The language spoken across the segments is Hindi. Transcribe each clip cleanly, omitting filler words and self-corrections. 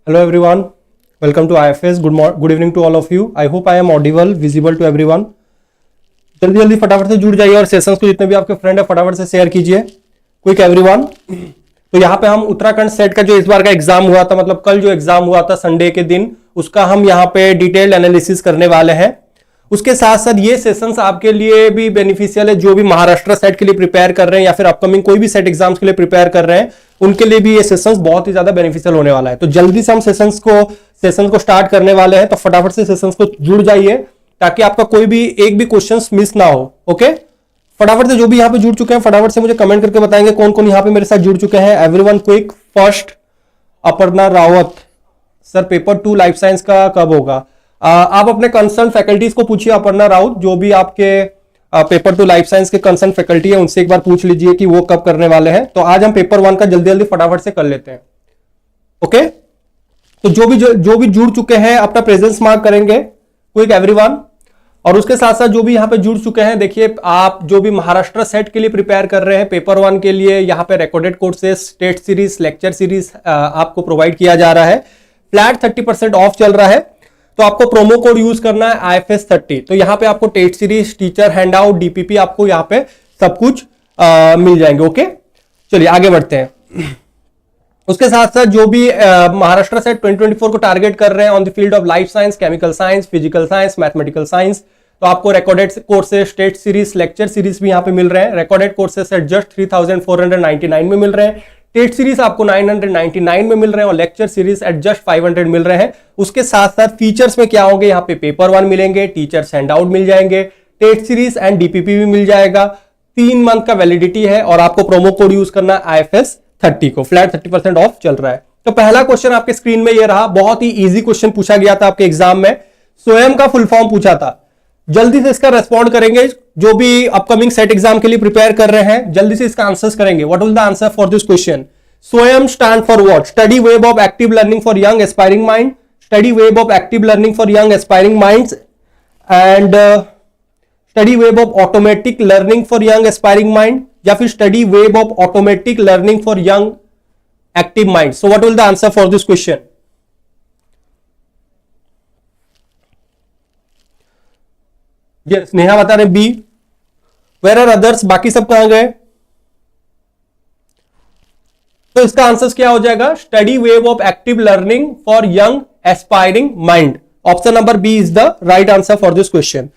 Hello everyone, welcome to IFS. Good evening to all of you. I hope I am audible, visible to everyone. जल्दी जल्दी फटाफट से जुड़ जाइए और सेशंस को जितने भी आपके फ्रेंड है फटाफट से शेयर कीजिए. Quick everyone. तो यहाँ पे हम उत्तराखंड सेट का जो इस बार का एग्जाम हुआ था, मतलब कल जो एग्जाम हुआ था संडे के दिन, उसका हम यहाँ पे डिटेल्ड एनालिसिस करने वाले हैं. उसके साथ साथ ये सेशंस आपके लिए भी बेनिफिशियल है जो भी महाराष्ट्र सेट के लिए प्रिपेयर कर रहे हैं या फिर अपकमिंग कोई भी सेट एग्जाम्स के लिए प्रिपेयर कर रहे हैं, उनके लिए भी ये सेशंस बहुत ही ज्यादा बेनिफिशियल होने वाला है. तो जल्दी से हम सेशंस को स्टार्ट करने वाले हैं, तो फटाफट से सेशंस को जुड़ जाइए ताकि आपका कोई भी एक भी क्वेश्चन मिस ना हो. ओके, फटाफट से जो भी यहाँ पे जुड़ चुके हैं फटाफट से मुझे कमेंट करके बताएंगे कौन कौन यहाँ पे मेरे साथ जुड़ चुके हैं. Everyone quick. First Aparna Rawat sir, paper 2 life science का कब होगा? आप अपने कंसर्न फैकल्टीज को पूछिए. अपर्णा राउत जो भी आपके पेपर 2 लाइफ साइंस के कंसर्न फैकल्टी है उनसे एक बार पूछ लीजिए कि वो कब करने वाले हैं. तो आज हम पेपर 1 का जल्दी जल्दी फटाफट से कर लेते हैं. ओके, तो जो भी जुड़ चुके हैं अपना प्रेजेंस मार्क करेंगे. Quick everyone. और उसके साथ साथ जो भी यहाँ पे जुड़ चुके हैं, देखिए आप जो भी महाराष्ट्र सेट के लिए प्रिपेयर कर रहे हैं पेपर 1 के लिए, यहाँ पे recorded courses, state series, lecture series आपको प्रोवाइड किया जा रहा है. फ्लैट 30% ऑफ चल रहा है. तो आपको प्रोमो कोड यूज करना है IFS 30. तो यहाँ पे आपको TET series, teacher handout, DPP आपको यहाँ पे सब कुछ मिल जाएंगे. ओके, चलिए आगे बढ़ते हैं. उसके साथ साथ जो भी महाराष्ट्र सेट 2024 को टारगेट कर रहे हैं on the field of life science, chemical science, physical science, mathematical science, तो आपको recorded courses, state series, lecture series भी यहाँ पे मिल रहे हैं. रिकॉर्डेड कोर्सेज एट जस्ट 3499 में मिल रहे हैं. टेट सीरीज आपको 999 में मिल रहे हैं और लेक्चर सीरीज एट जस्ट 500 मिल रहे हैं. उसके साथ साथ फीचर्स में क्या होंगे, यहाँ पे पेपर 1 मिलेंगे, टीचर्स हैंडआउट मिल जाएंगे, टेट सीरीज एंड DPP भी मिल जाएगा. 3 मंथ का वैलिडिटी है और आपको प्रोमो कोड यूज करना है IFS 30 को. फ्लैट 30% ऑफ चल रहा है. तो पहला क्वेश्चन आपके स्क्रीन में ये रहा. बहुत ही इजी क्वेश्चन पूछा गया था आपके एग्जाम में. स्वयं का फुल फॉर्म पूछा था. जल्दी से इसका रेस्पॉन्ड करेंगे जो भी अपकमिंग सेट एग्जाम के लिए प्रिपेयर कर रहे हैं, जल्दी से इसका आंसर्स करेंगे. What will the answer for this question? Swayam stand for what? Study web of active learning for young aspiring mind, study web of active learning for young aspiring minds and study web of automatic learning for young aspiring mind, या फिर study web of automatic learning for young active mind. So what will the answer for this question? Neha बता रहे बी. Where are others? बाकी सब कहां गए? तो इसका आंसर क्या हो जाएगा? स्टडी वेव of active learning for young aspiring mind. Option number B is the right answer for this question.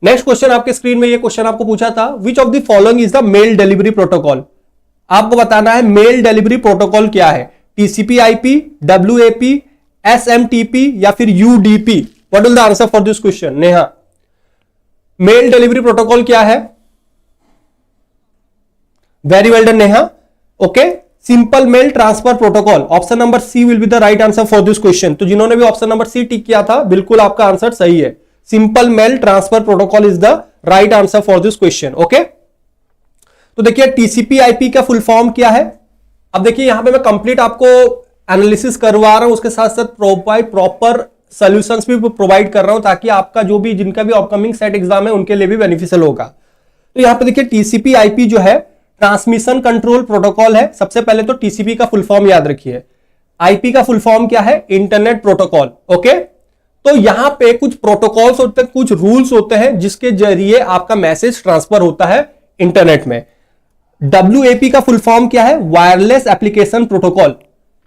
Next question आपके स्क्रीन में, ये क्वेश्चन आपको पूछा था. Which of the following is the mail delivery protocol? आपको बताना है मेल डिलीवरी प्रोटोकॉल क्या है. TCP/IP, WAP, SMTP या फिर UDP? What will the answer for this question? Neha, mail delivery protocol क्या है? Very well done Neha. Okay, simple mail transfer protocol. Option number C will be the right answer for this question. तो जिन्होंने भी ऑप्शन नंबर सी टिक किया था, बिल्कुल आपका आंसर सही है. Simple mail transfer protocol is the right answer for this question. Okay, तो देखिए TCP/IP का फुल फॉर्म क्या है. अब देखिए यहां पे मैं कंप्लीट आपको एनालिसिस करवा रहा हूं, उसके साथ साथ प्रॉपर सॉल्यूशंस भी प्रोवाइड कर रहा हूं ताकि आपका जो भी जिनका भी अपकमिंग सेट एग्जाम है उनके लिए भी बेनिफिशियल होगा. तो यहां पे देखिए TCP/IP जो है ट्रांसमिशन कंट्रोल प्रोटोकॉल है. सबसे पहले तो TCP का फुल फॉर्म याद रखिए. IP का फुल फॉर्म क्या है? Internet protocol. ओके, तो यहां पे कुछ प्रोटोकॉल्स होते हैं, कुछ रूल्स होते हैं जिसके जरिए आपका मैसेज ट्रांसफर होता है इंटरनेट में. WAP का फुल फॉर्म क्या है? Wireless application protocol.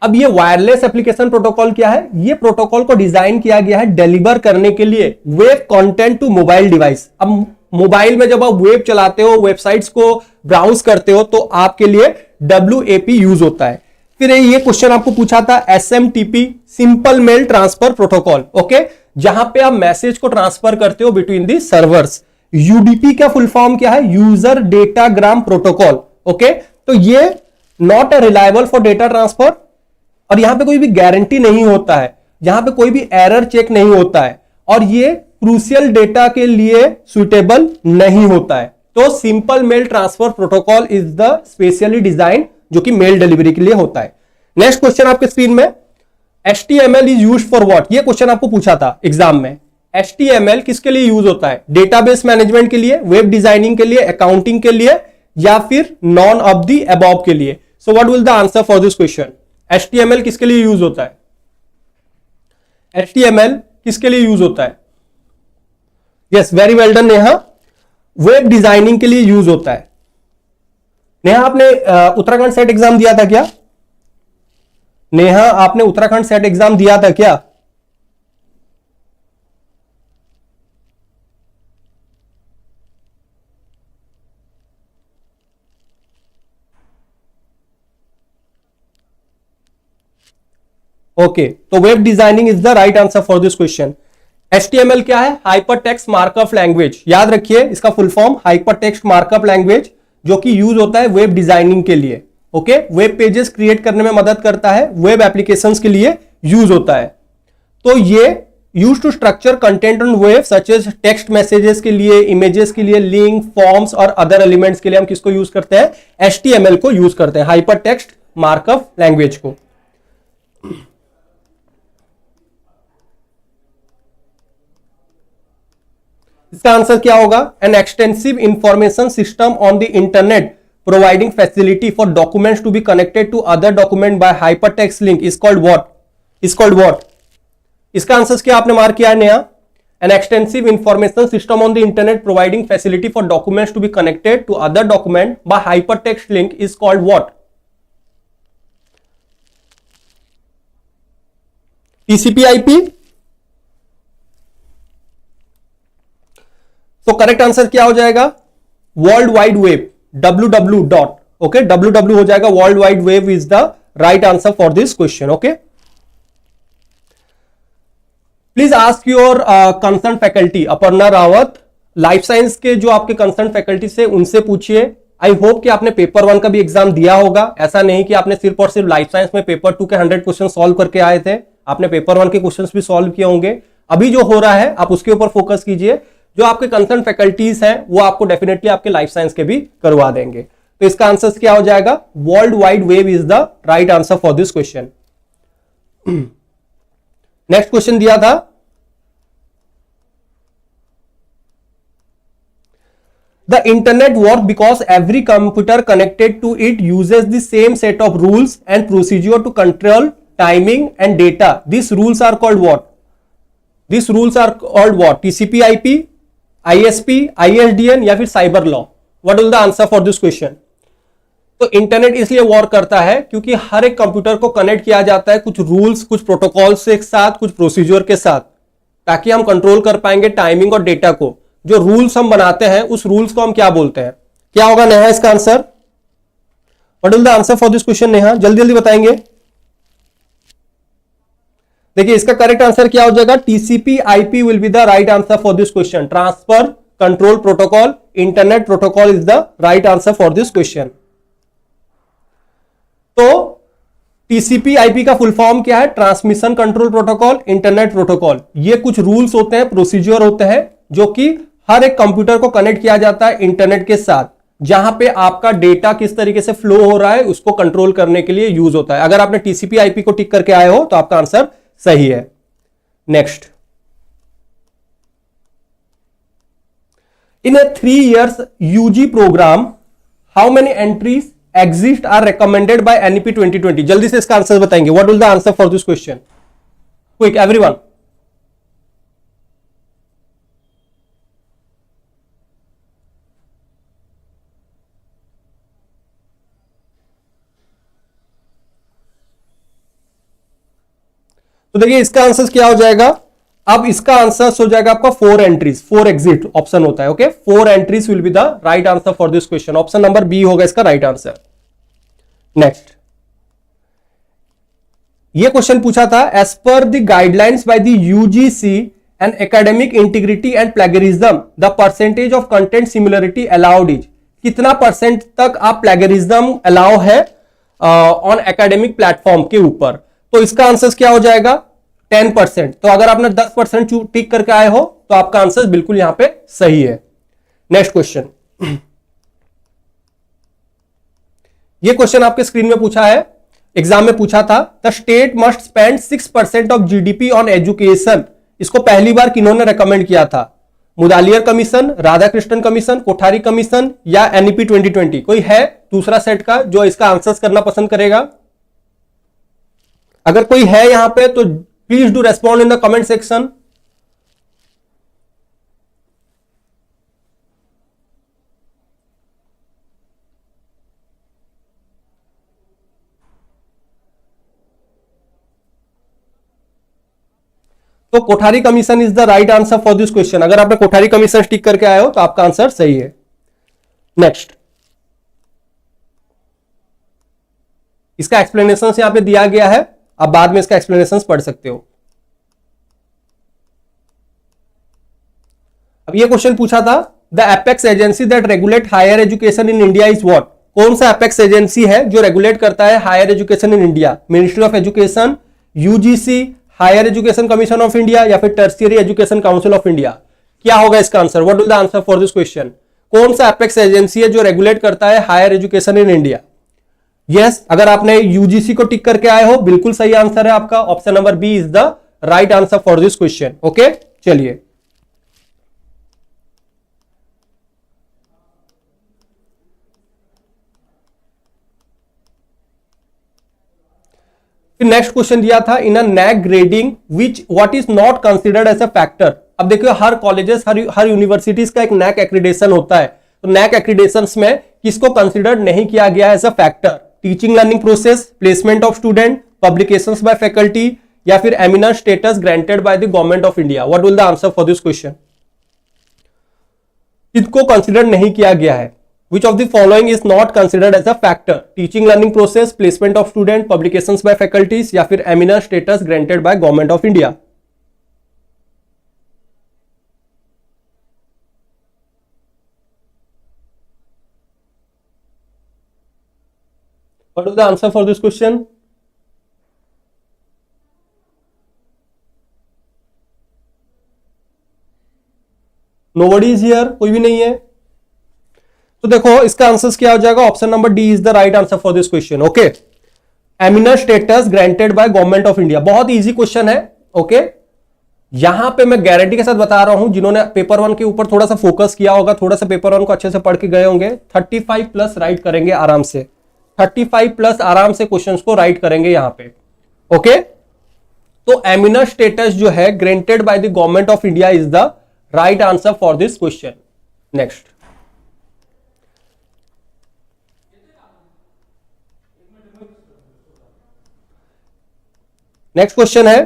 अब ये वायरलेस एप्लीकेशन प्रोटोकॉल क्या है? ये प्रोटोकॉल को डिजाइन किया गया है डिलीवर करने के लिए web content to mobile device. अब मोबाइल में जब आप वेब चलाते हो, वेबसाइट्स को ब्राउज करते हो, तो आपके लिए WAP यूज होता है. फिर ये क्वेश्चन आपको पूछा था SMTP, simple mail transfer protocol. Okay, जहां पे आप मैसेज को ट्रांसफर करते हो बिटवीन दी सर्वर्स. UDP का फुल फॉर्म क्या है? User datagram protocol. ओके, तो ये not a reliable for data transfer और यहां पे कोई भी गारंटी नहीं होता है, यहां पे कोई भी एरर चेक नहीं होता है और ये क्रूशियल डेटा के लिए सुटेबल नहीं होता है. तो simple mail transfer protocol is the specially design जो कि मेल डिलीवरी के लिए होता है. नेक्स्ट क्वेश्चन आपके स्क्रीन में, HTML is used for what? ये क्वेश्चन आपको पूछा था एग्जाम में. HTML किसके लिए यूज होता है? डेटाबेस मैनेजमेंट के लिए, वेब डिजाइनिंग के लिए, अकाउंटिंग के लिए या फिर नॉन ऑफ द अबव के लिए? सो what will the answer for this question? HTML किसके लिए यूज होता है? HTML किसके लिए यूज होता है? Yes, very well done Neha, web designing के लिए यूज होता है। नेहा आपने उत्तराखंड सेट एग्जाम दिया था क्या? नेहा आपने उत्तराखंड सेट एग्जाम दिया था क्या? ओके, तो web designing is the right answer for this question. HTML क्या है? Hyper text markup language. याद रखिए इसका full form hyper text markup language, जो कि यूज होता है वेब डिजाइनिंग के लिए। ओके, वेब पेजेस क्रिएट करने में मदद करता है, वेब एप्लीकेशंस के लिए यूज होता है। तो ये use to structure content on web such as text messages के लिए, इमेजेस के लिए, लिंक, फॉर्म्स और अदर एलिमेंट्स के लिए हम किसको यूज करते हैं? HTML को यूज करते हैं, हाइपर टेक्स्ट मार्कअप लैंग्वेज को। इसका आंसर क्या होगा? An extensive information system on the internet providing facility for documents to be connected to other document by hypertext link is called what? Is called what? इसका आंसर क्या आपने मार्क किया है नया? An extensive information system on the internet providing facility for documents to be connected to other document by hypertext link is called what? TCP/IP? तो करेक्ट आंसर क्या हो जाएगा? World wide web, www dot. Okay, www हो जाएगा, world wide web is the right answer for this question. Okay, please ask your concern faculty. Aparna Rawat, life science के जो आपके कंसर्न फैकल्टी से उनसे पूछिए। आई होप कि आपने पेपर 1 का भी एग्जाम दिया होगा। ऐसा नहीं कि आपने सिर्फ और सिर्फ लाइफ साइंस में पेपर 2 के 100 क्वेश्चन सॉल्व करके आए थे, आपने पेपर 1 के क्वेश्चंस भी सॉल्व किए होंगे। अभी जो हो रहा है आप उसके ऊपर फोकस कीजिए। जो आपके कंसर्न फैकल्टीज हैं वो आपको डेफिनेटली आपके लाइफ साइंस के भी करवा देंगे। तो इसका आंसर क्या हो जाएगा? World wide web is the right answer for this question. Next question दिया था, the internet work because every computer connected to it uses the same set of rules and procedure to control timing and data. This rules are called what? This rules are called what? TCP/IP, ISP, ISDN या फिर cyber law? What is the answer for this question? तो इंटरनेट इसलिए वर्क करता है क्योंकि हर एक कंप्यूटर को कनेक्ट किया जाता है कुछ रूल्स, कुछ प्रोटोकॉल्स के साथ, कुछ प्रोसीजर के साथ, ताकि हम कंट्रोल कर पाएंगे टाइमिंग और डेटा को। जो रूल्स हम बनाते हैं उस रूल्स को हम क्या बोलते हैं? क्या होगा नेहा इसका answer? What is the answer for this question Neha? जल्दी जल्दी बताएंगे। देखिए इसका करेक्ट आंसर क्या हो जाएगा? TCP/IP will be the right answer for this question. Transfer control protocol, internet protocol is the right answer for this question. तो TCP/IP का फुल फॉर्म क्या है? Transmission control protocol, internet protocol. ये कुछ रूल्स होते हैं, प्रोसीजर होते हैं, जो कि हर एक कंप्यूटर को कनेक्ट किया जाता है इंटरनेट के साथ, जहां पे आपका डेटा किस तरीके से फ्लो हो रहा है उसको कंट्रोल करने के लिए यूज होता है। अगर आपने TCP/IP को टिक करके आए हो तो आपका आंसर सही है। Next, in a 3 years UG program, how many entries exist are recommended by NEP 2020? जल्दी से इसका आंसर बताएंगे। What will the answer for this question? Quick, everyone. तो देखिए इसका आंसर क्या हो जाएगा? अब इसका आंसर हो जाएगा आपका 4 एंट्रीज, 4 एग्जिट ऑप्शन होता है। Okay, 4 entries will be the right answer for this question. Option number B होगा इसका राइट आंसर। नेक्स्ट, ये क्वेश्चन पूछा था, as per the guidelines by the UGC and academic integrity and plagiarism the percentage of content similarity allowed is. कितना परसेंट तक आप प्लेगरिज्म अलाउ है ऑन एकेडमिक प्लेटफॉर्म के ऊपर? तो इसका आंसर क्या हो जाएगा? 10%। तो अगर आपने 10% टिक करके आए हो तो आपका आंसर बिल्कुल यहां पे सही है। नेक्स्ट क्वेश्चन, ये क्वेश्चन आपके स्क्रीन में पूछा है, एग्जाम में पूछा था, the state must spend 6% of GDP on education. इसको पहली बार किन्होंने रेकमेंड किया था? Mudaliar commission, Radhakrishnan commission, Kothari commission या एनईपी 2020? कोई है दूसरा सेट का जो इसका आंसर करना पसंद करेगा? अगर कोई है यहां पे तो Please do respond in the comment section. तो Kothari commission is the right answer for this question. अगर आपने कोठारी कमीशन टिक करके आए हो तो आपका आंसर सही है। नेक्स्ट, इसका एक्सप्लेनेशन यहां पे दिया गया है, आप बाद में इसका एक्सप्लेनेशन पढ़ सकते हो। अब ये क्वेश्चन पूछा था, the apex agency that regulate higher education in India is what. कौन सा एपेक्स एजेंसी है जो रेगुलेट करता है higher education in India? Ministry of education, UGC, higher education commission of India या फिर tertiary education council of India? क्या होगा इसका answer? What is the answer for this question? कौन सा एपेक्स एजेंसी है जो रेगुलेट करता है higher education in India? Yes, अगर आपने यूजीसी को टिक करके आए हो, बिल्कुल सही आंसर है आपका। Option number B is the right answer for this question. Okay, चलिए नेक्स्ट क्वेश्चन दिया था, in a NAAC grading which what is not considered as a factor. अब देखिए, हर कॉलेजेस, हर यूनिवर्सिटीज का एक नैक एक्रीडेशन होता है, तो नैक एक्रीडेशन में किसको कंसिडर नहीं किया गया as a factor? Teaching learning process, placement of student, publications by faculty या फिर eminent status granted by the government of India? What will the answer for this question? किसको कंसिडर नहीं किया गया है? Which of the following is not considered as a factor? Teaching learning process, placement of student, publications by faculties या फिर eminent status granted by government of India? What is the answer for this question? Nobody is here, कोई भी नहीं है। तो देखो, इसका आंसर क्या हो जाएगा? Option number D is the right answer for this question. Okay, eminent status granted by government of India. बहुत इजी क्वेश्चन है। ओके, यहां पे मैं गारंटी के साथ बता रहा हूं, जिन्होंने पेपर वन के ऊपर थोड़ा सा फोकस किया होगा, थोड़ा सा पेपर वन को अच्छे से पढ़ के गए होंगे, 35 प्लस राइट करेंगे आराम से। 35 प्लस आराम से क्वेश्चन को राइट करेंगे यहां पे। ओके, तो एमिनेंट स्टेटस जो है granted by the government of India is the right answer for this question. Next, next question है,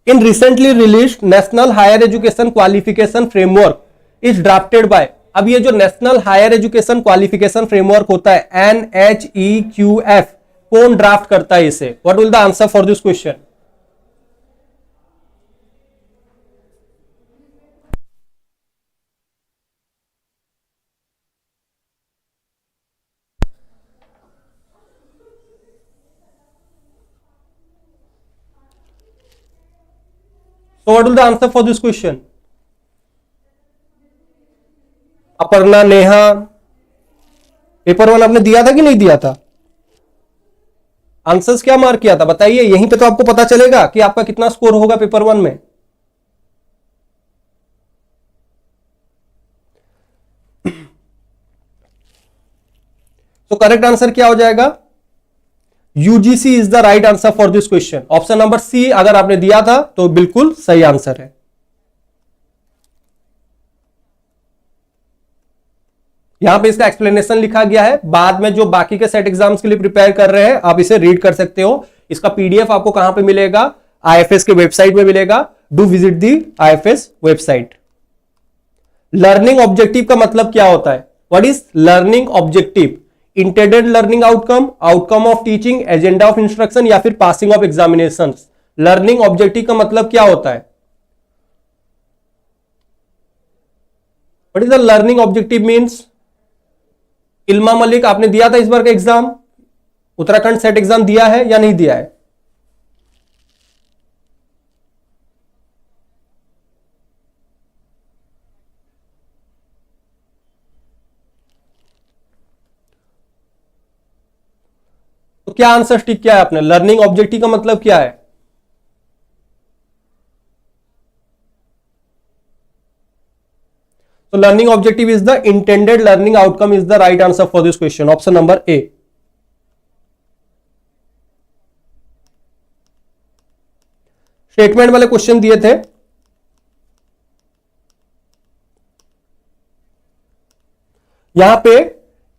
in recently release national higher education qualification framework is drafted by. अब ये जो national higher education qualification framework होता है NHEQF, कौन ड्राफ्ट करता है इसे? What will the answer for this question? So what will the answer for this question? Aparna, Neha, paper one आपने दिया था कि नहीं दिया था? आंसर्स क्या मार्क किया था बताइए, यहीं पे तो आपको पता चलेगा कि आपका कितना स्कोर होगा पेपर वन में। तो करेक्ट आंसर क्या हो जाएगा? UGC is the right answer for this question. Option number C अगर आपने दिया था तो बिल्कुल सही आंसर है। यहां पे इसका एक्सप्लेनेशन लिखा गया है, बाद में जो बाकी के सेट एग्जाम्स के लिए प्रिपेयर कर रहे हैं आप इसे रीड कर सकते हो। इसका पीडीएफ आपको कहां पे मिलेगा? आईएफएस के वेबसाइट में मिलेगा। Do visit the IFS website. Learning objective का मतलब क्या होता है? What is learning objective? Intended learning outcome, outcome of teaching, agenda of instruction या फिर passing of examination? Learning objective का मतलब क्या होता है? What is the learning objective means? Ilma Malik, आपने दिया था इस बार का एग्जाम? उत्तराखंड सेट एग्जाम दिया है या नहीं दिया है? तो क्या आंसर टिक किया है आपने? लर्निंग ऑब्जेक्टिव का मतलब क्या है? तो learning objective is the intended learning outcome is the right answer for this question. Option number A. Statement वाले क्वेश्चन दिए थे। यहां पे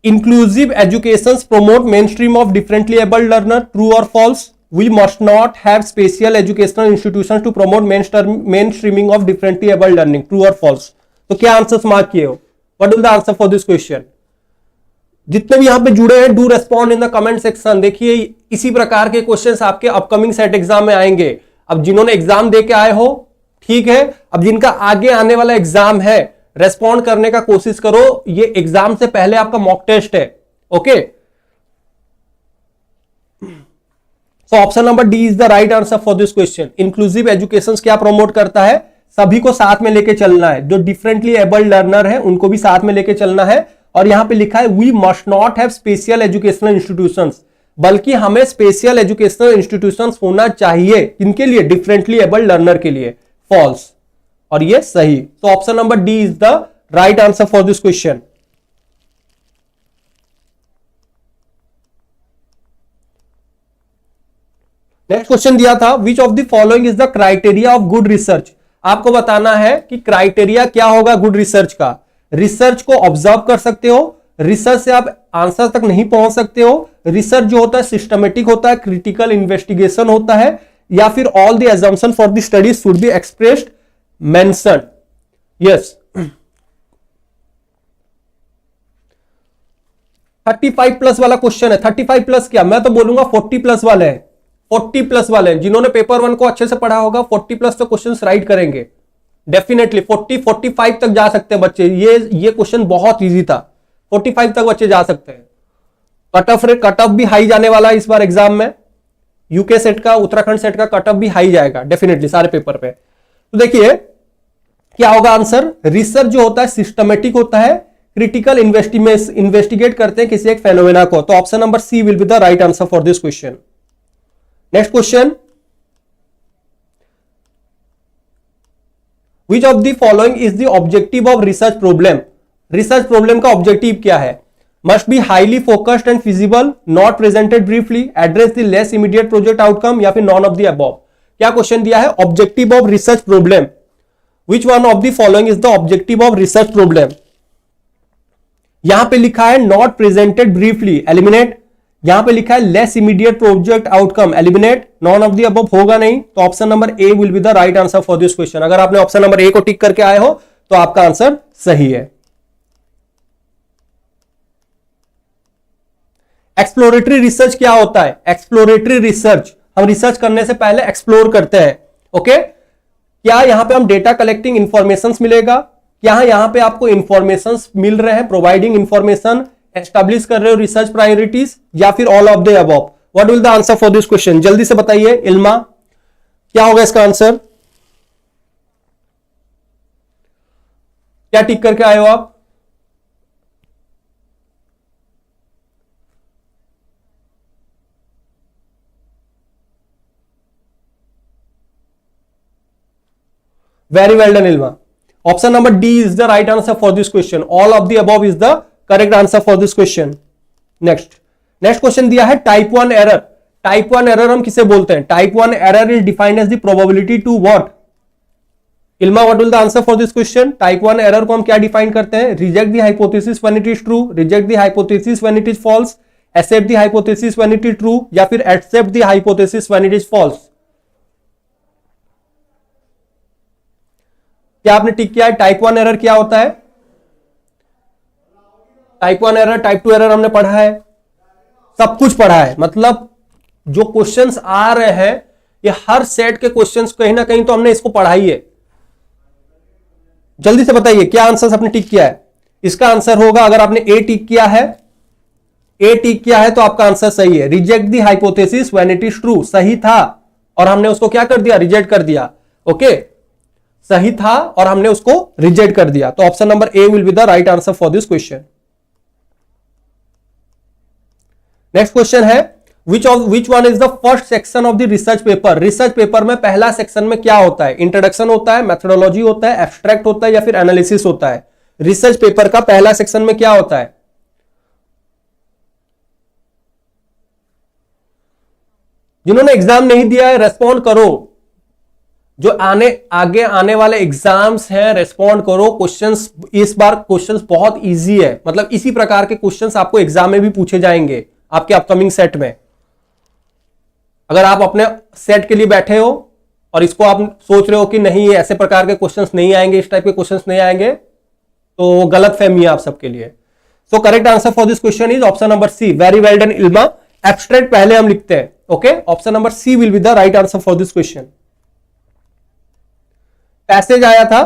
inclusive education promote mainstream of differently abled learner, true और false. We must not have special educational institution to promote mainstreaming of differently abled learning, true और फॉल्स। तो क्या आंसर मार्क किए हो? What is the answer for this question? जितने भी यहां पे जुड़े हैं, do respond in the comment section. देखिए इसी प्रकार के क्वेश्चंस आपके अपकमिंग सेट एग्जाम में आएंगे। अब जिन्होंने एग्जाम दे के आए हो ठीक है, अब जिनका आगे आने वाला एग्जाम है रेस्पॉन्ड करने का कोशिश करो। ये एग्जाम से पहले आपका मॉक टेस्ट है। Okay, so option number D is the right answer for this question. Inclusive education क्या प्रमोट करता है? सभी को साथ में लेके चलना है, जो डिफरेंटली एबल्ड लर्नर है उनको भी साथ में लेके चलना है। और यहां पे लिखा है we must not have special educational institutions, बल्कि हमें स्पेशल एजुकेशनल इंस्टीट्यूशंस होना चाहिए। इनके लिए, डिफरेंटली एबल्ड लर्नर के लिए। फॉल्स, और ये सही। तो option number D is the right answer for this question. Next question दिया था, which of the following is the criteria of good research. आपको बताना है कि क्राइटेरिया क्या होगा गुड रिसर्च का। रिसर्च को ऑब्जर्व कर सकते हो, रिसर्च से आप आंसर तक नहीं पहुंच सकते हो। रिसर्च जो होता है सिस्टमेटिक होता है, क्रिटिकल इन्वेस्टिगेशन होता है, या फिर all the assumption for the study should be expressed mentioned. Yes, 35 plus वाला क्वेश्चन है। 35 प्लस क्या, मैं तो बोलूंगा 40 प्लस वाले हैं। 40 प्लस वाले हैं जिन्होंने पेपर 1 को अच्छे से पढ़ा होगा, 40 प्लस तो क्वेश्चंस राइट करेंगे डेफिनेटली। 45 तक जा सकते हैं बच्चे। ये क्वेश्चन बहुत इजी था, 45 तक बच्चे जा सकते हैं। कट ऑफ भी हाई जाने वाला है इस बार एग्जाम में। यूके सेट का, उत्तराखंड सेट का कट ऑफ भी हाई जाएगा डेफिनेटली सारे पेपर पे। तो देखिए क्या होगा आंसर। रिसर्च जो होता है सिस्टमेटिक होता है, क्रिटिकल इन्वेस्टिगेट करते हैं किसी एक फेनोमेना को। तो option number C will be the right answer for this question. Next question, which of the following is the objective of research problem. Research problem का ऑब्जेक्टिव क्या है? Must be highly focused and feasible, not presented briefly, address the less immediate project outcome, या फिर नॉन ऑफ द अबव। क्या क्वेश्चन दिया है? Objective of research problem, which one of the following is the objective of research problem. यहां पे लिखा है नॉट प्रेजेंटेड ब्रीफली, एलिमिनेट। यहां पे लिखा है less immediate project outcome, eliminate. Non of the above होगा नहीं, तो option number A will be the right answer for this question. अगर आपने ऑप्शन नंबर ए को टिक करके आए हो तो आपका आंसर सही है। एक्सप्लोरेटरी रिसर्च क्या होता है? एक्सप्लोरेटरी रिसर्च, हम रिसर्च करने से पहले एक्सप्लोर करते हैं। ओके, क्या यहां पे हम डेटा कलेक्टिंग इंफॉर्मेशन मिलेगा? क्या यहां पे आपको इंफॉर्मेशन मिल रहे हैं, प्रोवाइडिंग इंफॉर्मेशन, एस्टैब्लिश कर रहे हो रिसर्च प्रायोरिटीज, या फिर all of the above? What will the answer for this question? जल्दी से बताइए इल्मा, क्या होगा इसका आंसर? क्या टिक करके आए हो आप? Very well done, Ilma. Option number D is the right answer for this question. All of the above is the correct answer for this question. Next question दिया है type 1 error. Type 1 error हम किसे बोलते हैं? Type 1 error is defined as the probability to what? Ilma, what will the answer for this question? Type 1 error को हम क्या define करते हैं? Reject the hypothesis when it is true, reject the hypothesis when it is false, accept the hypothesis when it is true, या फिर accept the hypothesis when it is false. क्या आपने टिक किया है? टाइप 1 एरर क्या होता है? टाइप 1 एरर, टाइप 2 एरर हमने पढ़ा है, सब कुछ पढ़ा है। मतलब जो क्वेश्चंस आ रहे हैं ये हर सेट के क्वेश्चंस कहीं ना कहीं तो हमने इसको पढ़ा ही है। जल्दी से बताइए क्या आंसर आपने टिक किया है? इसका आंसर होगा, अगर आपने ए टिक किया है, ए टिक किया है तो आपका आंसर सही है। Reject the hypothesis when it is true, सही था और हमने उसको क्या कर दिया? रिजेक्ट कर दिया। ओके, सही था और हमने उसको रिजेक्ट कर दिया। तो option number A will be the right answer for this question. Next question है, which one is the first section of the research paper. Research paper में पहला सेक्शन में क्या होता है? इंट्रोडक्शन होता है, मेथोडोलॉजी होता है, एब्स्ट्रैक्ट होता है, या फिर एनालिसिस होता है? रिसर्च पेपर का पहला सेक्शन में क्या होता है? जिन्होंने एग्जाम नहीं दिया है रेस्पॉन्ड करो। जो आगे आने वाले एग्जाम्स हैं, रेस्पॉन्ड करो। क्वेश्चंस इस बार क्वेश्चंस बहुत इजी है, मतलब इसी प्रकार के क्वेश्चंस आपको एग्जाम में भी पूछे जाएंगे आपके अपकमिंग सेट में। अगर आप अपने सेट के लिए बैठे हो और इसको आप सोच रहे हो कि नहीं ये ऐसे प्रकार के क्वेश्चंस नहीं आएंगे, इस टाइप के क्वेश्चंस नहीं आएंगे, तो गलत फहमी है आप सबके लिए। So correct answer for this question is option number C. Very well done Ilma. Abstract पहले हम लिखते हैं, okay. Option number C will be the right answer for this question. Passage आया था,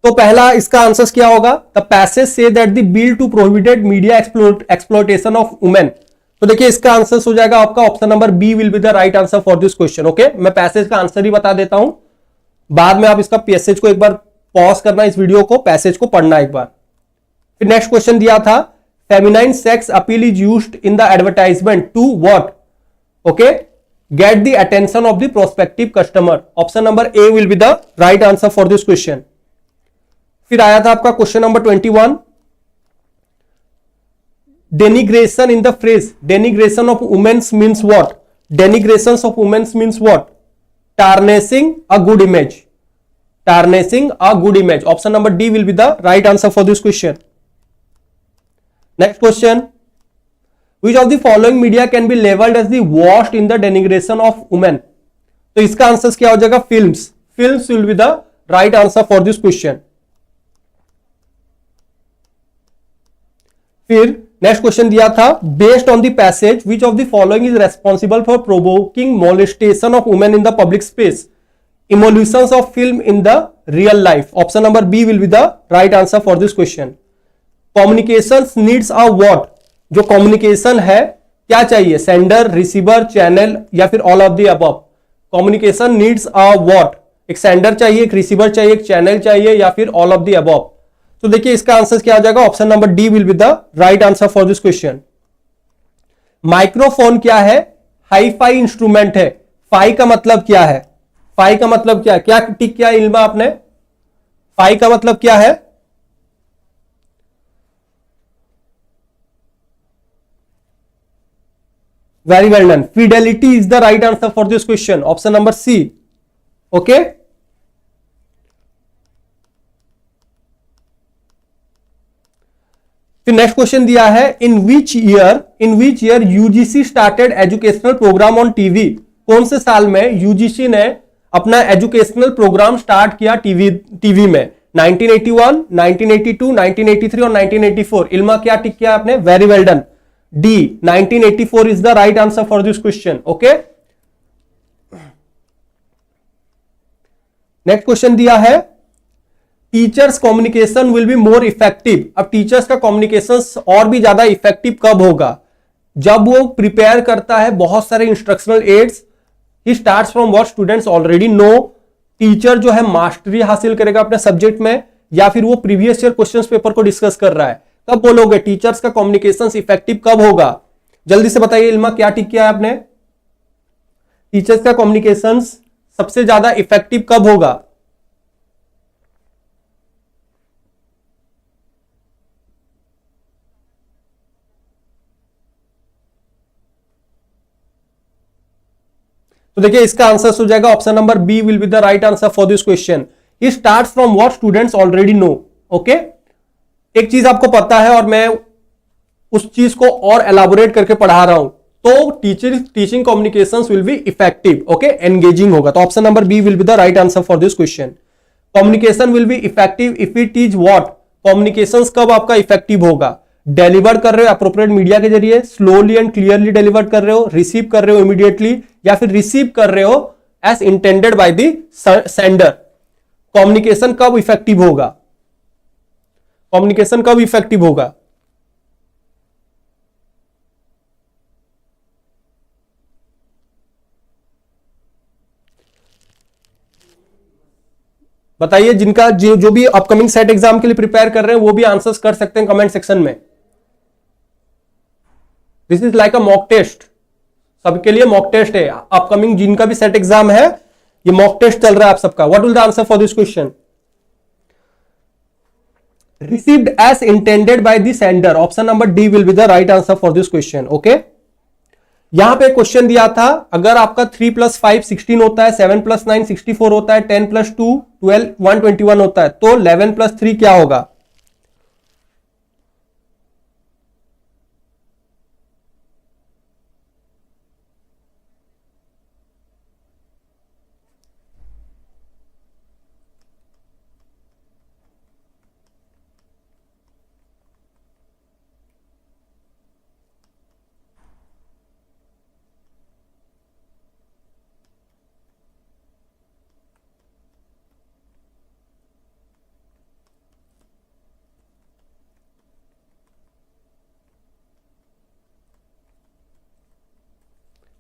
तो पहला इसका आंसर क्या होगा? द पैसेज से that the bill to prohibited media exploitation of women. तो देखिए इसका आंसर हो जाएगा आपका option number B will be the right answer for this question, okay. मैं पैसेज का आंसर ही बता देता हूं, बाद में आप इसका पैसेज को एक बार पॉज करना, इस वीडियो को, पैसेज को पढ़ना एक बार। फिर नेक्स्ट क्वेश्चन दिया था, feminine sex appeal is used in the advertisement to what, okay, get the attention of the prospective customer. Option number A will be the right answer for this question. फिर आया था आपका question number 21, denigration in the phrase denigration of womens means what? Denigration of womens means what? Tarnishing a good image, tarnishing a good image. Option number D will be the right answer for this question. Next question, which of the following media can be labeled as the worst in the denigration of women? तो इसका आंसर क्या हो जाएगा? Films. Films will be the right answer for this question. फिर नेक्स्ट क्वेश्चन दिया था, based on the passage which of the following is responsible for provoking molestation of women in the public space? Emulations of film in the real life. Option number B will be the right answer for this question. Communications needs a what? जो communication है क्या चाहिए? Sender, receiver, channel या फिर all of the above? Communication needs a what? एक sender चाहिए, एक receiver चाहिए, एक channel चाहिए या फिर all of the above? तो देखिए इसका आंसर क्या हो जाएगा? Option number D will be the right answer for this question. Microphone क्या है? हाई फाई इंस्ट्रूमेंट है। फाई का मतलब क्या है? फाई का मतलब क्या है? क्या टिक किया इल्मा आपने? फाई का मतलब क्या है? Very well done. Fidelity is the right answer for this question. Option number C, okay. फिर नेक्स्ट क्वेश्चन दिया है, in which year UGC started educational program on TV? कौन से साल में यूजीसी ने अपना एजुकेशनल प्रोग्राम स्टार्ट किया टीवी में? 1981, 1982, 1983 और 1984। इल्मा क्या टिक किया आपने? Very well done, D 1984 is the right answer for this question, okay. Next question दिया है, teachers communication will be more effective. अब टीचर्स का कम्युनिकेशन और भी ज्यादा इफेक्टिव कब होगा? जब वो प्रिपेयर करता है बहुत सारे instructional aids. He starts from what students already know. Teacher जो है मास्टरी हासिल करेगा अपने सब्जेक्ट में, या फिर वो प्रीवियस ईयर क्वेश्चंस पेपर को डिस्कस कर रहा है। कब बोलोगे टीचर्स का कम्युनिकेशन इफेक्टिव कब होगा? जल्दी से बताइए इल्मा, क्या टिक किया है आपने? टीचर्स का कम्युनिकेशन सबसे ज्यादा इफेक्टिव कब होगा? तो देखिए इसका आंसर हो जाएगा option number B will be the right answer for this question. He starts from what students already know, okay. एक चीज आपको पता है और मैं उस चीज को और एलाबोरेट करके पढ़ा रहा हूं, तो teaching communications will be effective, okay, engaging होगा। तो option number B will be the right answer for this question. Communication will be effective if it is what? Communications कब आपका इफेक्टिव होगा? डिलीवर कर रहे हो अप्रोप्रिएट मीडिया के जरिए, स्लोली एंड क्लियरली डिलीवर कर रहे हो, रिसीव कर रहे हो इमीडिएटली, या फिर रिसीव कर रहे हो as intended by the sender. Communication कब इफेक्टिव होगा? कम्युनिकेशन कब इफेक्टिव होगा? बताइए, जिनका जो भी अपकमिंग सेट एग्जाम के लिए प्रिपेयर कर रहे हैं वो भी आंसर्स कर सकते हैं कमेंट सेक्शन में। This is like a mock test, सबके लिए मॉक टेस्ट है। अपकमिंग जिनका भी सेट एग्जाम है, ये मॉक टेस्ट चल रहा है आप सबका। What will the answer for this question? Received as intended by the sender. Option number D will be the right answer for this question, okay. यहां पे क्वेश्चन दिया था, अगर आपका 3 + 5 16 होता है, 7 + 9 64 होता है, 10 + 2 12 121 होता है, तो 11 + 3 क्या होगा?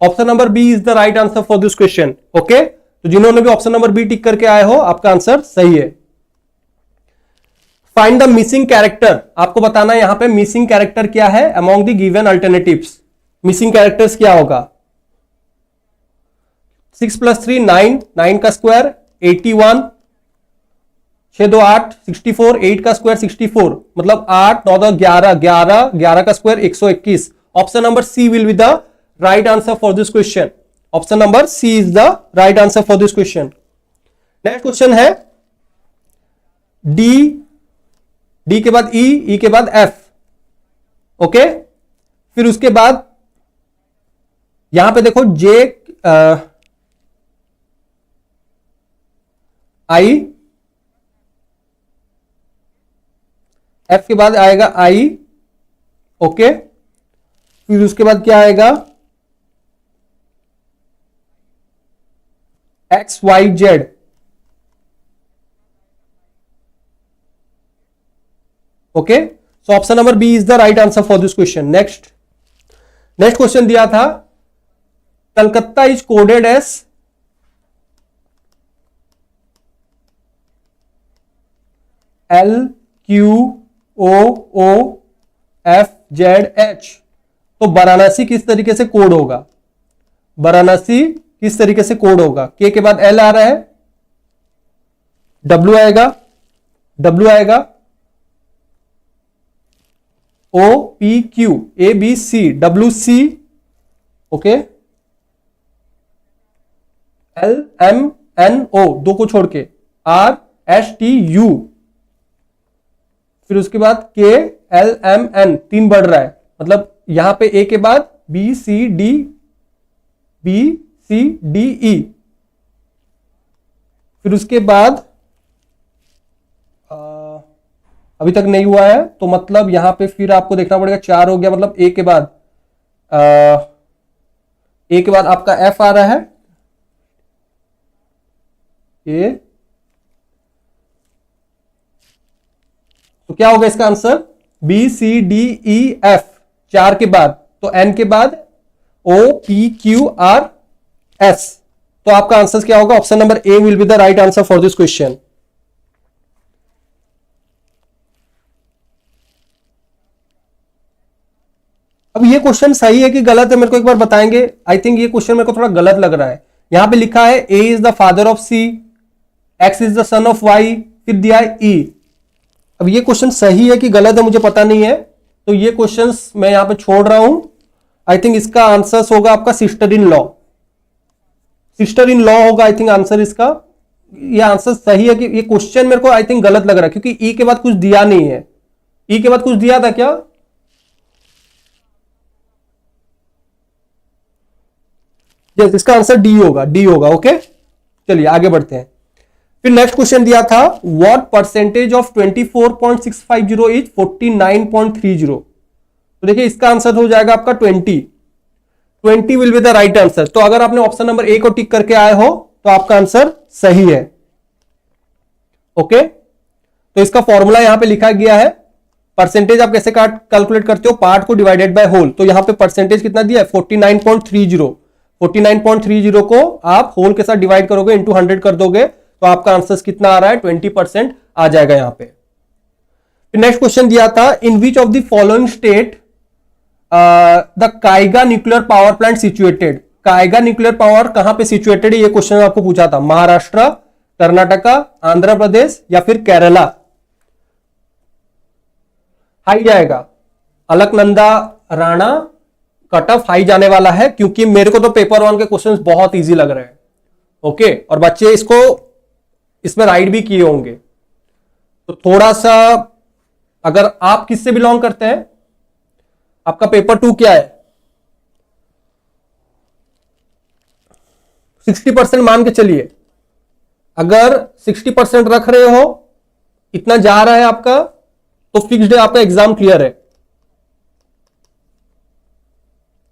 Option number B is the right answer for this question. Okay, तो जिन्होंने भी ऑप्शन नंबर बी टिक करके आए हो, आपका आंसर सही है। फाइंड द मिसिंग कैरेक्टर, आपको बताना है यहां पे मिसिंग कैरेक्टर क्या है among the given alternatives. Missing characters क्या होगा? 6 + 3 9, 9 का स्क्वायर 81, 6 2 8 64, 8 का स्क्वायर 64, मतलब 8 9 10 11, 11 11 का square 121। Option number C will be the right answer for this question. Option number C is the right answer for this question. Next question है डी, डी के बाद ई, ई के बाद एफ। ओके, फिर उसके बाद यहां पे देखो जे आई, एफ के बाद आएगा आई। ओके, फिर उसके बाद क्या आएगा? X Y Z. Okay, so option number B is the right answer for this question. Next question दिया था Calcutta is coded as LQOOFZH, तो वाराणसी किस तरीके से कोड होगा? वाराणसी किस तरीके से कोड होगा? के के बाद एल आ रहा है, डब्ल्यू आएगा, डब्ल्यू आएगा, OPQ ABC WC, okay, LMNO दो को छोड़ के, RSTU, फिर उसके बाद KLMN 3 बढ़ रहा है, मतलब यहां पे ए के बाद BCD BCDE, फिर उसके बाद अभी तक नहीं हुआ है, तो मतलब यहां पे फिर आपको देखना पड़ेगा, 4 हो गया, मतलब ए के बाद आपका एफ आ रहा है, ए, तो क्या होगा इसका आंसर? BCDEF 4 के बाद, तो एन के बाद OPQRS, तो आपका आंसर क्या होगा? Option number A will be the right answer for this question. अब ये क्वेश्चन सही है कि गलत है, मेरे को एक बार बताएंगे? आई थिंक ये क्वेश्चन मेरे को थोड़ा गलत लग रहा है। यहां पे लिखा है A is the father of C, X is the son of Y, फिर दिया है ई। अब ये क्वेश्चन सही है कि गलत है मुझे पता नहीं है, तो ये क्वेश्चन मैं यहां पे छोड़ रहा हूं। आई थिंक इसका आंसर होगा आपका sister in law, sister in law होगा आई थिंक आंसर इसका। ये आंसर सही है कि ये क्वेश्चन मेरे को आई थिंक गलत लग रहा है, क्योंकि ई के बाद कुछ दिया नहीं है। ई के बाद कुछ दिया था क्या? यस, इसका आंसर डी होगा, डी होगा। ओके, चलिए आगे बढ़ते हैं। फिर नेक्स्ट क्वेश्चन दिया था व्हाट परसेंटेज ऑफ 24.650 इज 49.30, तो देखिए इसका आंसर हो जाएगा आपका 20 will be the right answer. तो अगर आपने ऑप्शन नंबर ए को टिक करके आए हो तो आपका आंसर सही है। ओके, तो इसका फॉर्मूला यहां पे लिखा गया है। परसेंटेज आप कैसे कैलकुलेट करते हो? पार्ट को डिवाइडेड बाय होल, तो यहां पे परसेंटेज कितना दिया है? 49.30। 49.30 को आप होल के साथ डिवाइड करोगे, इंटू 100 कर दोगे, तो आपका आंसर कितना आ रहा है? 20% आ जाएगा यहां पे। नेक्स्ट क्वेश्चन दिया था in which of the following state the Kaiga nuclear power plant situated. Kaiga nuclear power कहां पे सिचुएटेड है, ये क्वेश्चन आपको पूछा था। महाराष्ट्र, कर्नाटका, आंध्र प्रदेश या फिर केरला? हाई जाएगा Alaknanda Rana, cut off high जाने वाला है, क्योंकि मेरे को तो पेपर 1 के क्वेश्चंस बहुत इजी लग रहे हैं। ओके, और बच्चे इसको इसमें राइट भी किए होंगे। तो थोड़ा सा, अगर आप किससे बिलोंग करते हैं, आपका पेपर 2 क्या है, 60% मान के चलिए। अगर 60% रख रहे हो, इतना जा रहा है आपका, तो फिक्स्ड है, आपका एग्जाम क्लियर है।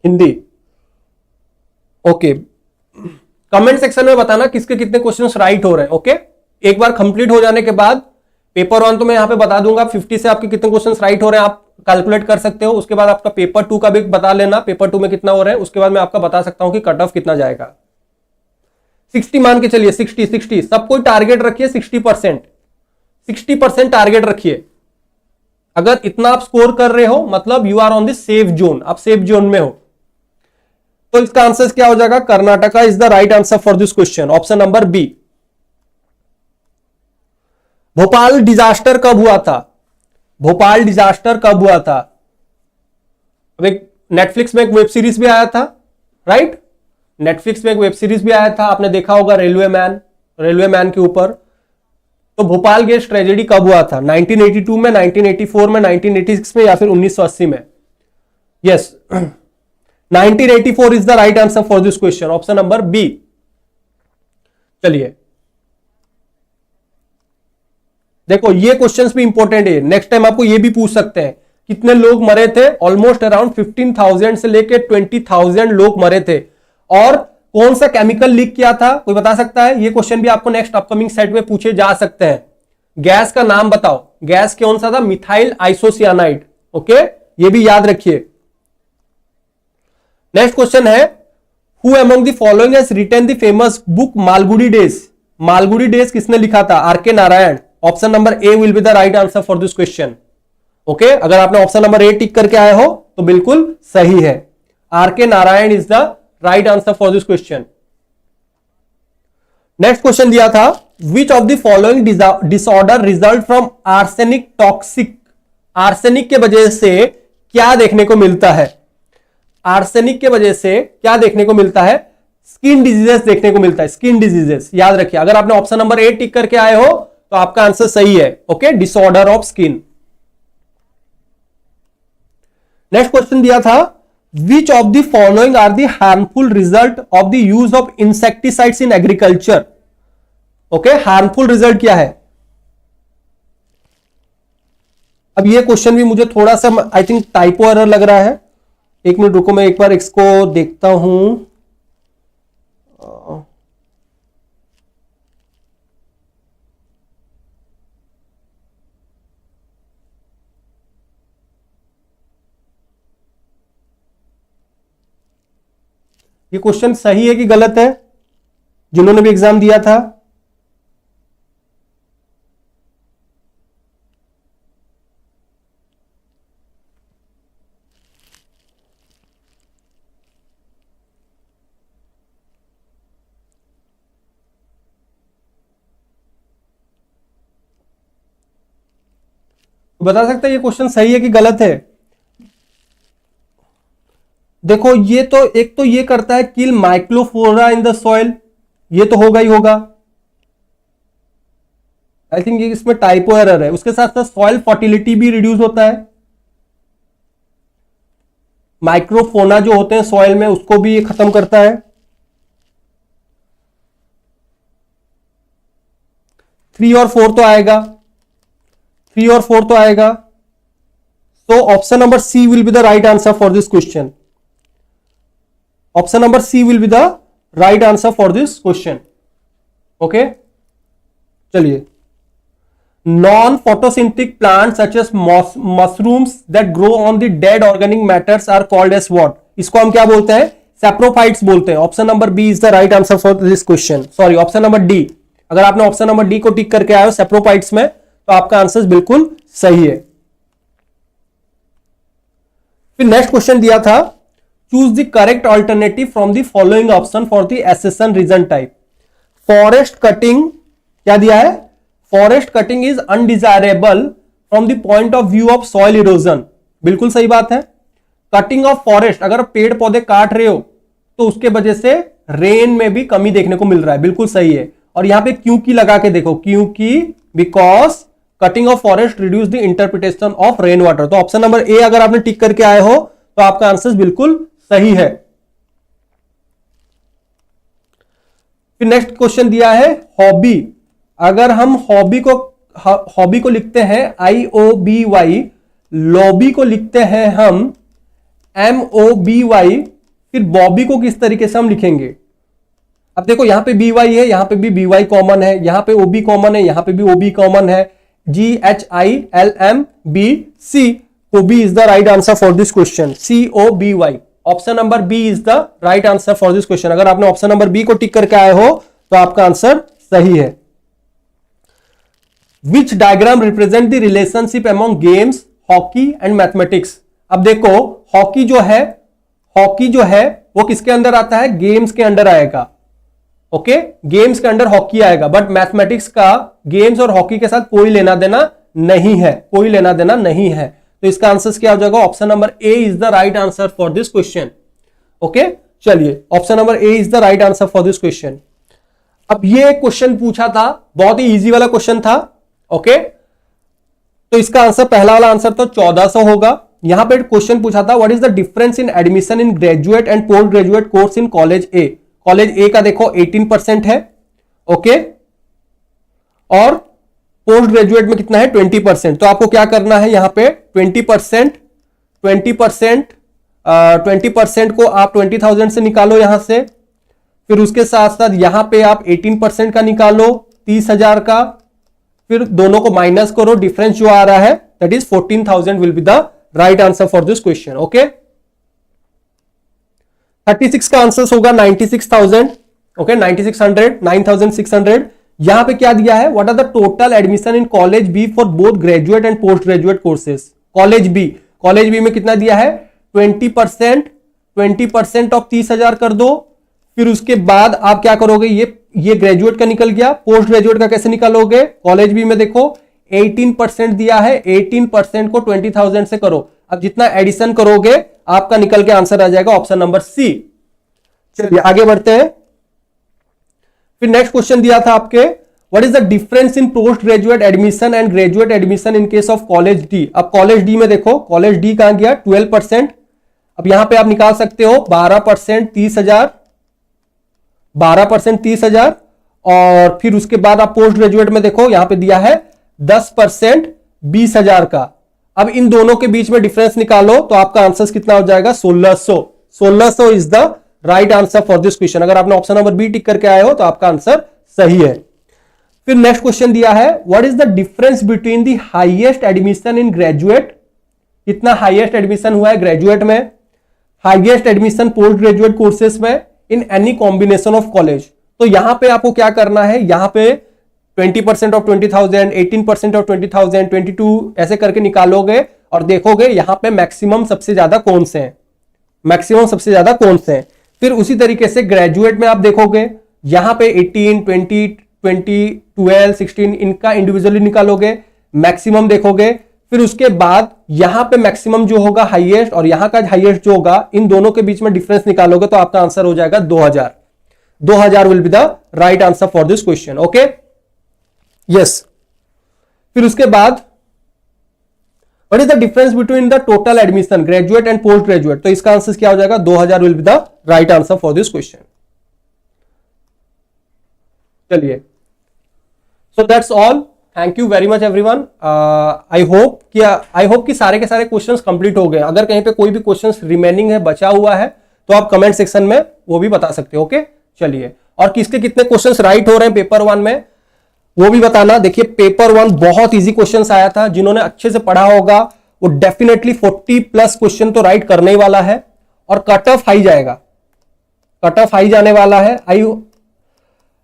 हिंदी, ओके, कमेंट सेक्शन में बताना किसके कितने क्वेश्चंस राइट हो रहे हैं। ओके, एक बार कंप्लीट हो जाने के बाद पेपर 1 तो मैं यहां पे बता दूंगा, 50 से आपके कितने क्वेश्चंस राइट हो रहे हैं आप कैलकुलेट कर सकते हो। उसके बाद आपका पेपर 2 का भी बता लेना, पेपर 2 में कितना हो रहा है, उसके बाद मैं आपका बता सकता हूं कि कट ऑफ कितना जाएगा। 60 मान के चलिए, 60 सब कोई टारगेट रखिए, 60% टारगेट रखिए। अगर इतना आप स्कोर कर रहे हो, मतलब you are on the safe zone, आप सेफ जोन में हो। तो इसका आंसर क्या हो जाएगा, Karnataka is the right answer for this question, option number B. Bhopal disaster कब हुआ था, भोपाल डिजास्टर कब हुआ था? अब एक नेटफ्लिक्स में एक वेब सीरीज भी आया था, राइट, नेटफ्लिक्स में एक वेब सीरीज भी आया था, आपने देखा होगा, रेलवे मैन के ऊपर। तो भोपाल गैस ट्रेजेडी कब हुआ था, 1982 में, 1984 में, 1986 में, या फिर 1980 में? Yes, 1984 is the right answer for this question, option number B. चलिए देखो, ये क्वेश्चंस भी इंपॉर्टेंट है, नेक्स्ट टाइम आपको ये भी पूछ सकते हैं, कितने लोग मरे थे? ऑलमोस्ट अराउंड 15,000 से लेके 20,000 लोग मरे थे। और कौन सा केमिकल लीक किया था, कोई बता सकता है? ये क्वेश्चन भी आपको नेक्स्ट अपकमिंग सेट में पूछे जा सकते हैं। गैस का नाम बताओ, गैस कौन सा था? मिथाइल आइसोसियानाइड। ओके, ये भी याद रखिए। नेक्स्ट क्वेश्चन है, who among the following has written the famous book Malgudi days? Malgudi days किसने लिखा था? R K. Narayan. Option number A will be the right answer for this question. Okay, अगर आपने ऑप्शन नंबर ए टिक करके आए हो तो बिल्कुल सही है, R K. Narayan is the right answer for this question. Next question दिया था, which of the following disorder result from arsenic toxic? Arsenic के वजह से क्या देखने को मिलता है? आर्सेनिक के वजह से क्या देखने को मिलता है? स्किन डिजीजेस देखने को मिलता है, स्किन डिजीजेस। याद रखिए, अगर आपने ऑप्शन नंबर ए टिक करके आए हो तो आपका आंसर सही है। Okay, disorder of skin. Next question दिया था, which of the following are the harmful result of the use of insecticides in agriculture? Okay, harmful result क्या है? अब ये क्वेश्चन भी मुझे थोड़ा सा आई थिंक टाइपो एरर लग रहा है, एक मिनट रुको, मैं एक बार इसको देखता हूं। ये क्वेश्चन सही है कि गलत है, जिन्होंने भी एग्जाम दिया था? बता सकता है ये क्वेश्चन सही है कि गलत है? देखो, ये तो एक तो ये करता है किल माइक्रोफ्लोरा इन द सॉइल, ये तो होगा ही होगा। आई थिंक ये इसमें टाइपो एरर है। उसके साथ साथ सॉइल फर्टिलिटी भी रिड्यूस होता है, माइक्रोफोना जो होते हैं सॉइल में उसको भी ये खत्म करता है। 3 और 4 तो आएगा, 3 और 4 तो आएगा। So option number C will be the right answer for this question. Option number C will be the right answer for this question. Okay, चलिए, non photosynthetic plant such as mushrooms that grow on the dead organic matters are called as what? इसको हम क्या बोलते हैं? सैप्रोफाइट्स बोलते हैं। Option number B is the right answer for this question. Sorry, option number D. अगर आपने ऑप्शन नंबर डी को टिक करके आए हो सैप्रोफाइट्स में, तो आपका आंसर बिल्कुल सही है। फिर नेक्स्ट क्वेश्चन दिया था, choose the correct alternative from the following option for the assertion reason type. Forest cutting क्या दिया है? Forest cutting is undesirable from the point of view of soil erosion. बिल्कुल सही बात है। कटिंग ऑफ फॉरेस्ट, अगर पेड़ पौधे काट रहे हो तो उसके वजह से रेन में भी कमी देखने को मिल रहा है, बिल्कुल सही है। और यहां पे क्योंकि लगा के देखो, क्योंकि because cutting of forest reduce the interpretation of rain water. तो ऑप्शन नंबर ए अगर आपने टिक करके आए हो तो आपका आंसर बिल्कुल सही है। फिर नेक्स्ट क्वेश्चन दिया है हॉबी। अगर हम हॉबी को लिखते हैं IOBY, लॉबी को लिखते हैं हम MOBY, फिर बॉबी को किस तरीके से हम लिखेंगे? अब देखो यहां पे BY है, यहां पे भी BY कॉमन है, यहां पे OB कॉमन है, यहां पे भी OB कॉमन है, GHILMBC, OB is the right answer for this question, COBY। Option number B is the right answer for this question. अगर आपने ऑप्शन नंबर बी को टिक करके आए हो तो आपका आंसर सही है। Which diagram represent the relationship among games, hockey and mathematics? अब देखो हॉकी जो है वो किसके अंदर आता है? गेम्स के अंदर आएगा। ओके, गेम्स के अंदर हॉकी आएगा, बट मैथमेटिक्स का गेम्स और हॉकी के साथ कोई लेना देना नहीं है, कोई लेना देना नहीं है। तो इसका आंसर क्या हो जाएगा? Option number A is the right answer for this question. Okay, चलिए option number A is the right answer for this question. अब ये क्वेश्चन पूछा था, बहुत ही इजी वाला क्वेश्चन था। ओके, तो इसका आंसर पहला वाला आंसर तो 1400 होगा। यहां पे क्वेश्चन पूछा था what is the difference in admission in graduate and post graduate course in college A. College A का देखो 18% है, ओके, और पोस्ट ग्रेजुएट में कितना है? 20%। तो आपको क्या करना है यहां पे 20% को आप 20,000 से निकालो यहां से, फिर उसके साथ साथ यहां पे आप 18% का निकालो 30,000 का, फिर दोनों को माइनस करो, डिफरेंस जो आ रहा है that is 14,000 will be the right answer for this question. Okay, 36 का आंसर होगा 96,000। ओके, 9600, 9600। यहां पे क्या दिया है? What are the total admission in college B for both graduate and post graduate courses. College B में कितना दिया है? 20% ऑफ 30,000 कर दो, फिर उसके बाद आप क्या करोगे? ये ग्रेजुएट का निकल गया, पोस्ट ग्रेजुएट का कैसे निकालोगे? कॉलेज बी में देखो 18% दिया है, 18% को 20,000 से करो, अब जितना एडिशन करोगे आपका निकल के आंसर आ जाएगा ऑप्शन नंबर सी। चलिए आगे बढ़ते हैं। फिर नेक्स्ट क्वेश्चन दिया था आपके what is the difference in post graduate admission and graduate admission in case of college D. अब कॉलेज डी में देखो, कॉलेज डी कहां गया? 12%। अब यहां पे आप निकाल सकते हो 12% 30,000, 12% 30,000, और फिर उसके बाद आप पोस्ट ग्रेजुएट में देखो यहां पे दिया है 10% 20,000 का। अब इन दोनों के बीच में डिफरेंस निकालो तो आपका आंसर कितना हो जाएगा? 1600। 1600 is the right answer for this question. अगर आपने ऑप्शन नंबर बी टिक करके आए हो तो आपका आंसर सही है। फिर नेक्स्ट क्वेश्चन दिया है what is the difference between the highest admission in graduate. कितना हाईएस्ट एडमिशन हुआ है ग्रेजुएट में, highest admission post graduate courses में in any combination of college. तो यहां पे आपको क्या करना है? यहां पे 20% ऑफ 20,000, 18% ऑफ 20,000, 22 ऐसे करके निकालोगे और देखोगे यहां पे मैक्सिमम सबसे ज्यादा कौन से हैं, मैक्सिमम सबसे ज्यादा कौन से हैं। फिर उसी तरीके से ग्रेजुएट में आप देखोगे यहां पे 18, 20, 12, 16 इनका इंडिविजुअली निकालोगे, मैक्सिमम देखोगे। फिर उसके बाद यहां पे मैक्सिमम जो होगा हाईएस्ट और यहां का हाईएस्ट जो होगा, इन दोनों के बीच में डिफरेंस निकालोगे तो आपका आंसर हो जाएगा 2000। 2000 will be the right answer for this question. Okay, yes. फिर उसके बाद what is the difference between the total admission graduate and post graduate. तो इसका आंसर क्या हो जाएगा? 2000 will be the right answer for this question. चलिए, so that's all. Thank you very much everyone. I hope कि सारे के सारे क्वेश्चंस कंप्लीट हो गए। अगर कहीं पे कोई भी क्वेश्चंस रिमेनिंग है, बचा हुआ है, तो आप कमेंट सेक्शन में वो भी बता सकते हो। ओके, चलिए, और किसके कितने क्वेश्चंस राइट हो रहे हैं पेपर 1 में वो भी बताना। देखिए पेपर 1 बहुत इजी क्वेश्चंस आया था, जिन्होंने अच्छे से पढ़ा होगा वो डेफिनेटली 40+ क्वेश्चन तो राइट करने ही वाला है, और कट ऑफ हाई जाएगा, कट ऑफ हाई जाने वाला है।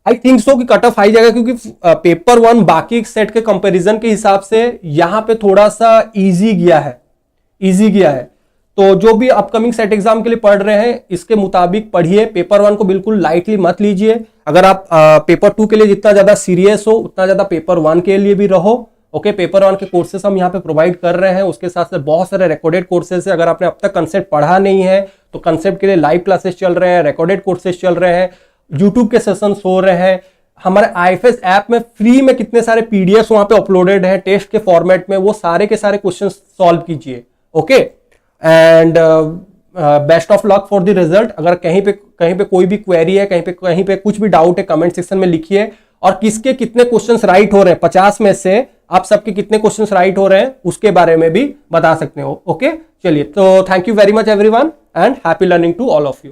आई थिंक सो कि कट ऑफ हाई जाएगा, क्योंकि पेपर 1 बाकी सेट के कंपैरिजन के हिसाब से यहां पे थोड़ा सा इजी गया है, इजी गया है। तो जो भी अपकमिंग सेट एग्जाम के लिए पढ़ रहे हैं इसके मुताबिक पढ़िए, पेपर 1 को बिल्कुल लाइटली मत लीजिए। अगर आप पेपर 2 के लिए जितना ज्यादा सीरियस हो उतना ज्यादा पेपर 1 के लिए भी रहो। ओके, पेपर 1 के कोर्सेस हम यहाँ पे प्रोवाइड कर रहे हैं, उसके साथ साथ बहुत सारे रिकॉर्डेड कोर्सेस है। अगर आपने अब तक कंसेप्ट पढ़ा नहीं है तो कंसेप्ट के लिए लाइव क्लासेस चल रहे हैं, रिकॉर्डेड कोर्सेज चल रहे हैं, यूट्यूब के सेशंस हो रहे हैं। हमारे IFS ऐप में फ्री में कितने सारे पीडीएफ वहां पे अपलोडेड है टेस्ट के फॉर्मेट में, वो सारे के सारे क्वेश्चन सॉल्व कीजिए। Okay, and best of luck for the result. अगर कहीं पे कोई भी क्वेरी है, कहीं पे कुछ भी डाउट है, कमेंट सेक्शन में लिखिए। और किसके कितने क्वेश्चंस राइट हो रहे हैं 50 में से आप सबके कितने क्वेश्चंस राइट हो रहे हैं उसके बारे में भी बता सकते हो। ओके, चलिए, तो thank you very much everyone and happy learning to all of you.